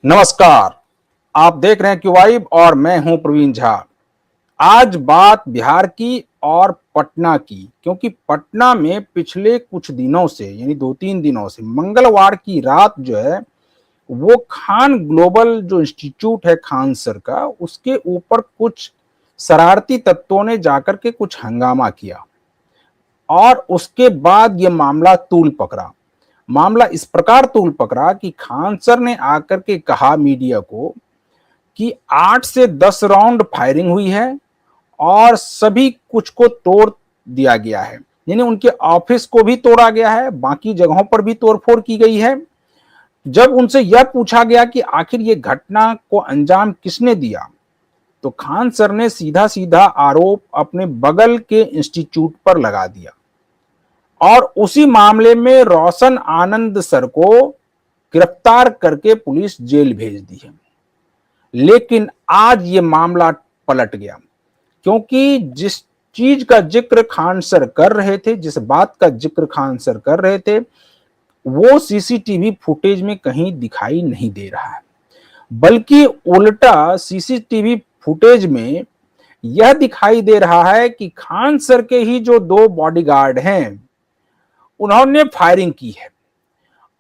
नमस्कार। आप देख रहे हैं क्यूवाइब और मैं हूं प्रवीण झा। आज बात बिहार की और पटना की, क्योंकि पटना में पिछले कुछ दिनों से यानी 2-3 दिनों से मंगलवार की रात जो है वो खान ग्लोबल जो इंस्टीट्यूट है खान सर का, उसके ऊपर कुछ शरारती तत्वों ने जाकर के कुछ हंगामा किया और उसके बाद ये मामला तूल पकड़ा। मामला इस प्रकार तूल पकड़ा कि खान सर ने आकर के कहा मीडिया को कि 8 से 10 राउंड फायरिंग हुई है और सभी कुछ को तोड़ दिया गया है, यानी उनके ऑफिस को भी तोड़ा गया है, बाकी जगहों पर भी तोड़फोड़ की गई है। जब उनसे यह पूछा गया कि आखिर ये घटना को अंजाम किसने दिया, तो खान सर ने सीधा सीधा आरोप अपने बगल के इंस्टीट्यूट पर लगा दिया और उसी मामले में रोशन आनंद सर को गिरफ्तार करके पुलिस जेल भेज दी है। लेकिन आज ये मामला पलट गया, क्योंकि जिस चीज का जिक्र खान सर कर रहे थे, जिस बात का जिक्र खान सर कर रहे थे, वो सीसीटीवी फुटेज में कहीं दिखाई नहीं दे रहा है, बल्कि उल्टा सीसीटीवी फुटेज में यह दिखाई दे रहा है कि खान सर के ही जो 2 बॉडीगार्ड हैं उन्होंने फायरिंग की है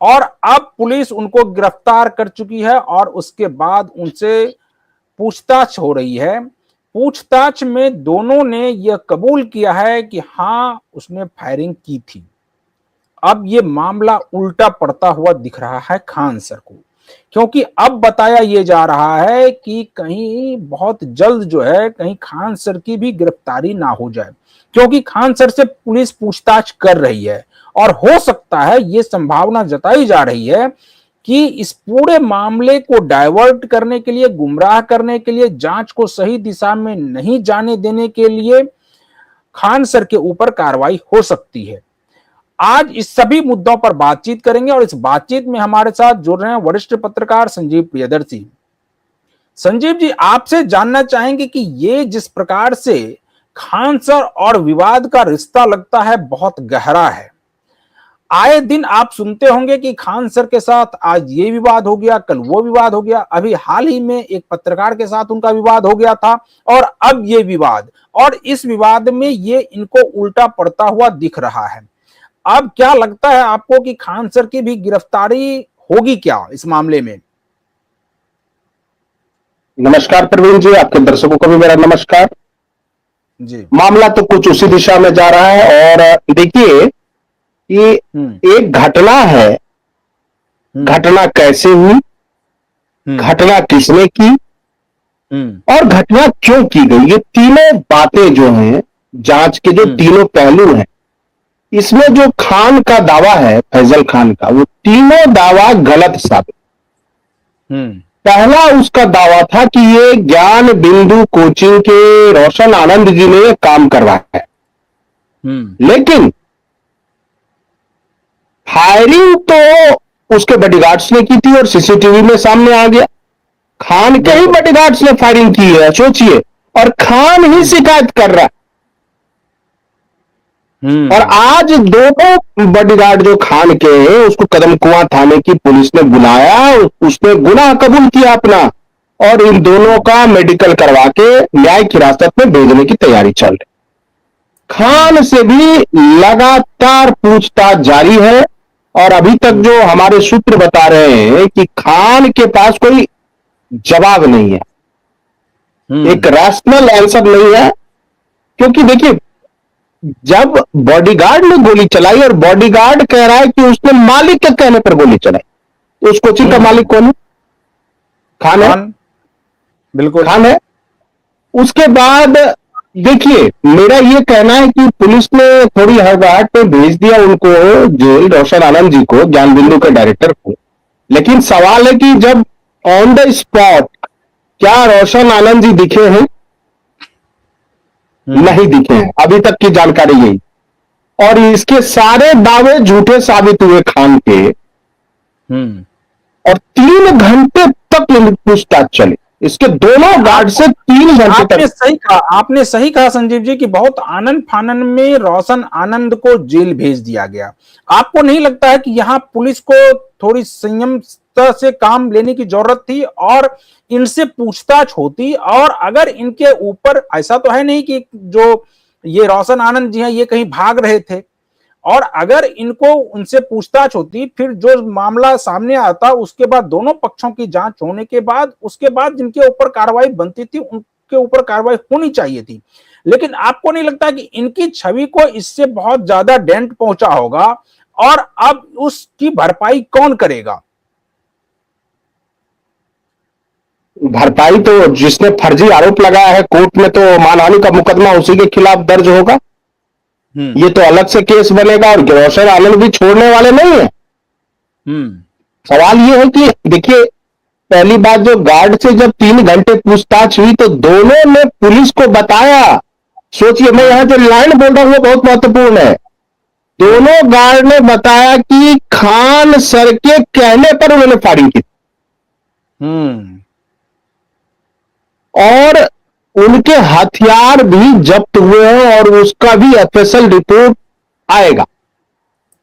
और अब पुलिस उनको गिरफ्तार कर चुकी है और उसके बाद उनसे पूछताछ हो रही है। पूछताछ में दोनों ने यह कबूल किया है कि हां उसने फायरिंग की थी। अब यह मामला उल्टा पड़ता हुआ दिख रहा है खान सर को, क्योंकि अब बताया यह जा रहा है कि कहीं बहुत जल्द जो है कहीं खान सर की भी गिरफ्तारी ना हो जाए, क्योंकि खान सर से पुलिस पूछताछ कर रही है और हो सकता है यह संभावना जताई जा रही है कि इस पूरे मामले को डाइवर्ट करने के लिए, गुमराह करने के लिए, जांच को सही दिशा में नहीं जाने देने के लिए खान सर के ऊपर कार्रवाई हो सकती है। आज इस सभी मुद्दों पर बातचीत करेंगे और इस बातचीत में हमारे साथ जुड़ रहे हैं वरिष्ठ पत्रकार संजीव प्रियदर्शी। संजीव जी, आपसे जानना चाहेंगे कि ये जिस प्रकार से खान सर और विवाद का रिश्ता लगता है बहुत गहरा है। आए दिन आप सुनते होंगे कि खान सर के साथ आज ये विवाद हो गया, कल वो विवाद हो गया, अभी हाल ही में एक पत्रकार के साथ उनका विवाद हो गया था और अब ये विवाद, और इस विवाद में ये इनको उल्टा पड़ता हुआ दिख रहा है। अब क्या लगता है आपको कि खान सर की भी गिरफ्तारी होगी क्या इस मामले में? नमस्कार प्रवीण जी, आपके दर्शकों को भी मेरा नमस्कार जी। मामला तो कुछ उसी दिशा में जा रहा है और देखिए ये एक घटना है। घटना कैसे हुई, घटना किसने की और घटना क्यों की गई, ये तीनों बातें जो हैं, जांच के जो तीनों पहलू हैं, इसमें जो खान का दावा है, फैजल खान का, वो तीनों दावा गलत साबित। पहला उसका दावा था कि ये ज्ञान बिंदु कोचिंग के रोशन आनंद जी ने काम करवाया है, लेकिन फायरिंग तो उसके बॉडीगार्ड्स ने की थी और सीसीटीवी में सामने आ गया। खान के ही बॉडीगार्ड्स ने फायरिंग की है, सोचिए, और खान ही शिकायत कर रहा है। और आज दोनों बॉडीगार्ड जो खान के हैं उसको कदमकुआं थाने की पुलिस ने बुलाया, उसने गुनाह कबूल किया अपना और इन दोनों का मेडिकल करवा के न्यायिक हिरासत में भेजने की तैयारी चल रही। खान से भी लगातार पूछताछ जारी है और अभी तक जो हमारे सूत्र बता रहे हैं कि खान के पास कोई जवाब नहीं है, एक रैशनल आंसर नहीं है। क्योंकि देखिए, जब बॉडीगार्ड ने गोली चलाई और बॉडीगार्ड कह रहा है कि उसने मालिक के कहने पर गोली चलाई, तो उस कोचिंग का मालिक कौन है? खान है, बिल्कुल खान है। उसके बाद देखिए, मेरा यह कहना है कि पुलिस ने थोड़ी हड़बड़ाहट में भेज दिया उनको जेल, रोशन आनंद जी को, ज्ञान बिंदु के डायरेक्टर को। लेकिन सवाल है कि जब ऑन द स्पॉट क्या रोशन आनंद जी दिखे हैं? नहीं दिखे हैं, अभी तक की जानकारी यही। और इसके सारे दावे झूठे साबित हुए खान के। और 3 घंटे तक पूछताछ चली। इसके दोनों गार्ड से 3 घंटे तक। आपने सही कहा संजीव जी कि बहुत आनंद फानन में रोशन आनंद को जेल भेज दिया गया। आपको नहीं लगता है कि यहाँ पुलिस को थोड़ी संयम से काम लेने की जरूरत थी और इनसे पूछताछ होती, और अगर इनके ऊपर ऐसा तो है नहीं कि जो ये रोशन आनंद जी हैं ये कहीं भाग रहे थे, और अगर इनको उनसे पूछताछ होती, फिर जो मामला सामने आता उसके बाद दोनों पक्षों की जांच होने के बाद उसके बाद जिनके ऊपर कार्रवाई बनती थी उनके ऊपर कार्रवाई होनी चाहिए थी। लेकिन आपको नहीं लगता कि इनकी छवि को इससे बहुत ज्यादा डेंट पहुंचा होगा, और अब उसकी भरपाई कौन करेगा? भरपाई तो जिसने फर्जी आरोप लगाया है कोर्ट में, तो मानहानि का मुकदमा उसी के खिलाफ दर्ज होगा। ये तो अलग से केस बनेगा, और रोशन आनंद भी छोड़ने वाले नहीं है। सवाल ये है कि देखिए, पहली बात, जो गार्ड से जब 3 घंटे पूछताछ हुई तो दोनों ने पुलिस को बताया। सोचिए, मैं यहां जो लाइन बोल रहा हूं वो बहुत महत्वपूर्ण है। दोनों गार्ड ने बताया कि खान सर के कहने पर उन्होंने फायरिंग की, और उनके हथियार भी जब्त हुए हैं, और उसका भी एफएसएल रिपोर्ट आएगा।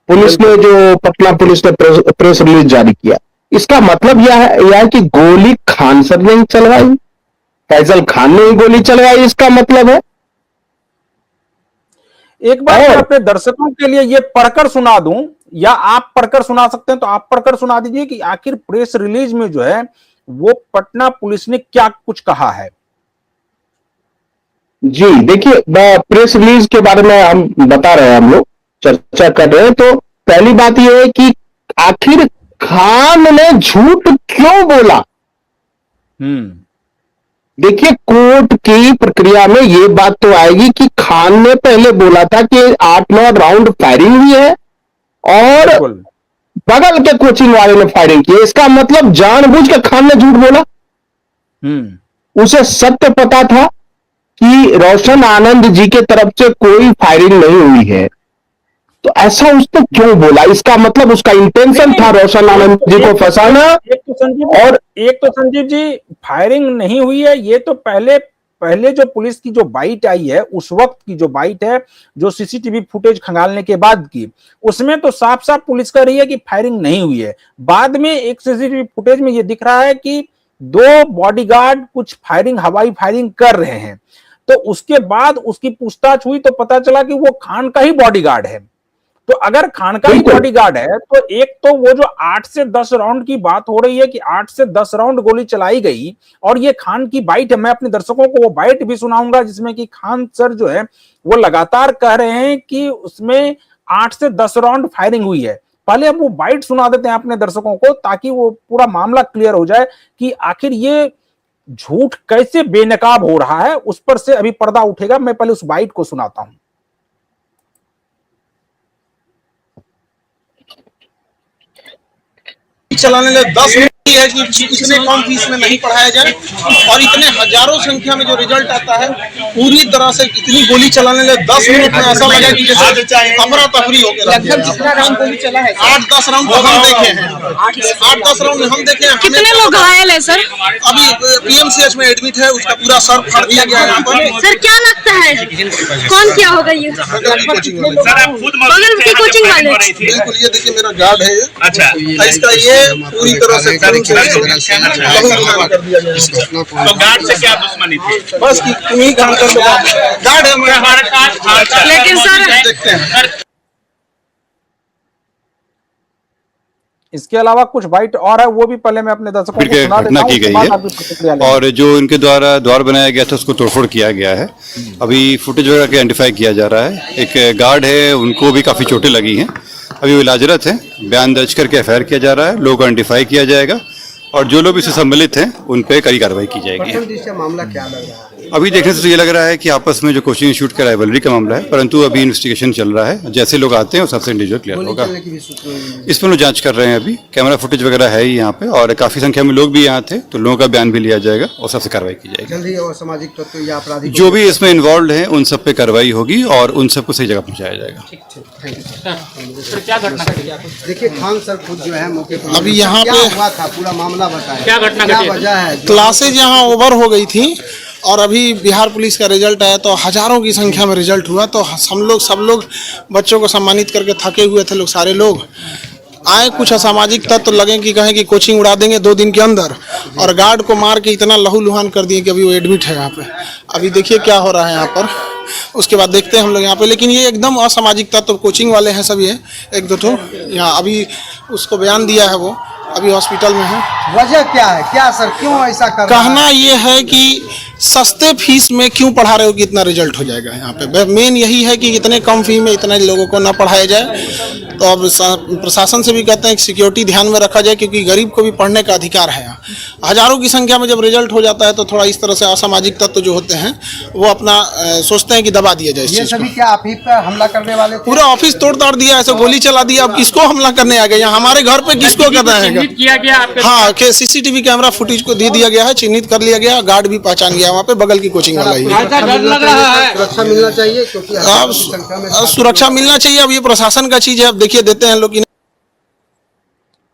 पुलिस ने जो पटना पुलिस ने प्रेस रिलीज जारी किया, इसका मतलब यह है कि गोली खान सर ने ही चलवाई, फैजल खान ने ही गोली चलवाई, इसका मतलब है। एक बार मैं अपने दर्शकों के लिए ये पढ़कर सुना दूं, या आप पढ़कर सुना सकते हैं तो आप पढ़कर सुना दीजिए कि आखिर प्रेस रिलीज में जो है वो पटना पुलिस ने क्या कुछ कहा है। जी देखिए, प्रेस रिलीज के बारे में हम बता रहे हैं, हम लोग चर्चा कर रहे हैं। तो पहली बात यह है कि आखिर खान ने झूठ क्यों बोला। देखिए, कोर्ट की प्रक्रिया में यह बात तो आएगी कि खान ने पहले बोला था कि 8-9 राउंड फायरिंग हुई है, और बगल के कोचिंग वाले ने फायरिंग की है। इसका मतलब जानबूझ के खान ने झूठ बोला। उसे सत्य पता था कि रोशन आनंद जी के तरफ से कोई फायरिंग नहीं हुई है, तो ऐसा उसने क्यों बोला? इसका मतलब उसका इंटेंशन था रोशन आनंद जी को फंसाना। एक तो संजीव जी फायरिंग नहीं हुई है, ये तो पहले जो पुलिस की जो बाइट आई है, उस वक्त की जो बाइट है, जो सीसीटीवी फुटेज खंगालने के बाद की, उसमें तो साफ साफ पुलिस कह रही है कि फायरिंग नहीं हुई है। बाद में एक सीसीटीवी फुटेज में ये दिख रहा है कि 2 बॉडीगार्ड कुछ फायरिंग, हवाई फायरिंग कर रहे हैं। तो उसके बाद उसकी पूछताछ हुई तो पता चला कि वो खान का ही बॉडीगार्ड है। तो अगर खान का ही बॉडीगार्ड है तो एक तो वो जो 8 से 10 राउंड की बात हो रही है कि 8 से 10 राउंड गोली चलाई गई, और ये खान की बाइट है। मैं अपने दर्शकों को वो बाइट भी सुनाऊंगा जिसमें कि खान सर जो है वो लगातार कह रहे हैं कि उसमें 8 से 10 राउंड फायरिंग हुई है। पहले हम वो बाइट सुना देते हैं अपने दर्शकों को, ताकि वो पूरा मामला क्लियर हो जाए कि आखिर ये झूठ कैसे बेनकाब हो रहा है, उस पर से अभी पर्दा उठेगा। मैं पहले उस बाइट को सुनाता हूं। चलाने लगे 10 मिनट है कि इतने कम फीस में नहीं पढ़ाया जाए, और इतने हजारों संख्या में जो रिजल्ट आता है पूरी तरह से इतनी गोली चलाने लगे 10 मिनट में ऐसा लगा कि जैसे अफरा तफरी हो गया। लगभग जितना राउंड गोली चला है 8-10 राउंड तो हम देखे हैं, 8-10 राउंड में हम देखे हैं। कितने लोग घायल है सर? अभी पीएमसीएच में एडमिट है, उसका पूरा सर फाड़ दिया गया है यहाँ पर। सर क्या लगता है कौन क्या होगा ये? बगल की कोचिंग वाले। बिल्कुल, ये देखिए मेरा गार्ड है, अच्छा इसका ये पूरी तरह से तो गार्ड से क्या दुश्मनी थी? बस कि तुम ही काम कर लो, गार्ड है हमारा। लेकिन सर देखते हैं इसके अलावा कुछ बाइट और है, वो भी पहले मैं अपने दर्शकों को सुना देता हूं। की गई है, और जो इनके द्वारा द्वार बनाया गया था उसको तोड़फोड़ किया गया है। अभी फुटेज वगैरह के आइडेंटिफाई किया जा रहा है। एक गार्ड है, उनको भी काफी चोटें लगी हैं, अभी वो इलाजरत है। बयान दर्ज करके एफआईआर किया जा रहा है, लोग आइडेंटिफाई किया जाएगा, और जो लोग इससे सम्मिलित हैं उन पे कड़ी कार्रवाई की जाएगी। मामला क्या लग रहा है? अभी देखने से तो ये लग रहा है कि आपस में जो कोचिंग इंस्टीट्यूट का राइवलरी का मामला है, परंतु अभी इन्वेस्टिगेशन चल रहा है। जैसे लोग आते हैं उस सबसे इंडिविजुअल क्लियर होगा। इस पर लोग जांच कर रहे हैं। अभी कैमरा फुटेज वगैरह है ही यहाँ पे, और काफी संख्या में लोग भी यहाँ थे, तो लोगों का बयान भी लिया जाएगा और सबसे कार्रवाई की जाएगी। जल्दी और सामाजिक तत्व या आपराधिक जो भी इसमें इन्वॉल्व हैं उन सब पे कार्रवाई होगी और उन सबको सही जगह पहुंचाया जाएगा। देखिए खान सर खुद जो है मौके पर अभी यहाँ क्या पे- हुआ था, पूरा मामला बताया, क्या घटना क्या घटी? वजह है? क्लासेज यहाँ ओवर हो गई थी और अभी बिहार पुलिस का रिजल्ट आया तो हजारों की संख्या में रिजल्ट हुआ, तो सब लोग बच्चों को सम्मानित करके थके हुए थे लोग, सारे लोग आए। कुछ असामाजिक तत्व तो लगे कि कहें कि कोचिंग उड़ा देंगे 2 दिन के अंदर, और गार्ड को मार के इतना लहूलुहान कर दिए कि अभी वो एडमिट है यहाँ पे। अभी देखिए क्या हो रहा है यहाँ पर, उसके बाद देखते हैं हम लोग यहाँ पे। लेकिन ये एकदम असामाजिक तत्व कोचिंग वाले हैं सब, ये 1-2 ठो यहाँ अभी उसको बयान दिया है, वो अभी हॉस्पिटल में है। वजह क्या है, क्या सर क्यों ऐसा कर रहा है? कहना ये है कि सस्ते फीस में क्यों पढ़ा रहे हो कि इतना रिजल्ट हो जाएगा यहाँ पे। मेन यही है कि इतने कम फी में इतने लोगों को ना पढ़ाया जाए। तो अब प्रशासन से भी कहते हैं कि सिक्योरिटी ध्यान में रखा जाए, क्योंकि गरीब को भी पढ़ने का अधिकार है यहाँ। हजारों की संख्या में जब रिजल्ट हो जाता है तो थोड़ा इस तरह से असामाजिक तत्व जो होते हैं वो अपना सोचते हैं कि दबा दिया जाए इस ये चीज को। सभी क्या आप ही पर हमला करने वाले थे? पूरा ऑफिस तोड़ ताड़ दिया, ऐसे गोली चला दिया। अब किसको हमला करने आ गए यहाँ, हमारे घर पे किसको करना है? किया गया आपके हाँ, के सीसीटीवी कैमरा फुटेज को दे दिया गया है, चिन्हित कर लिया गया, गार्ड भी पहचान गया वहाँ पे, बगल की कोचिंग वाला ही है। सुरक्षा मिलना चाहिए क्योंकि हजारों की संख्या में अब सुरक्षा मिलना चाहिए। अब ये प्रशासन का चीज है, अब देखिए देते हैं लोग कि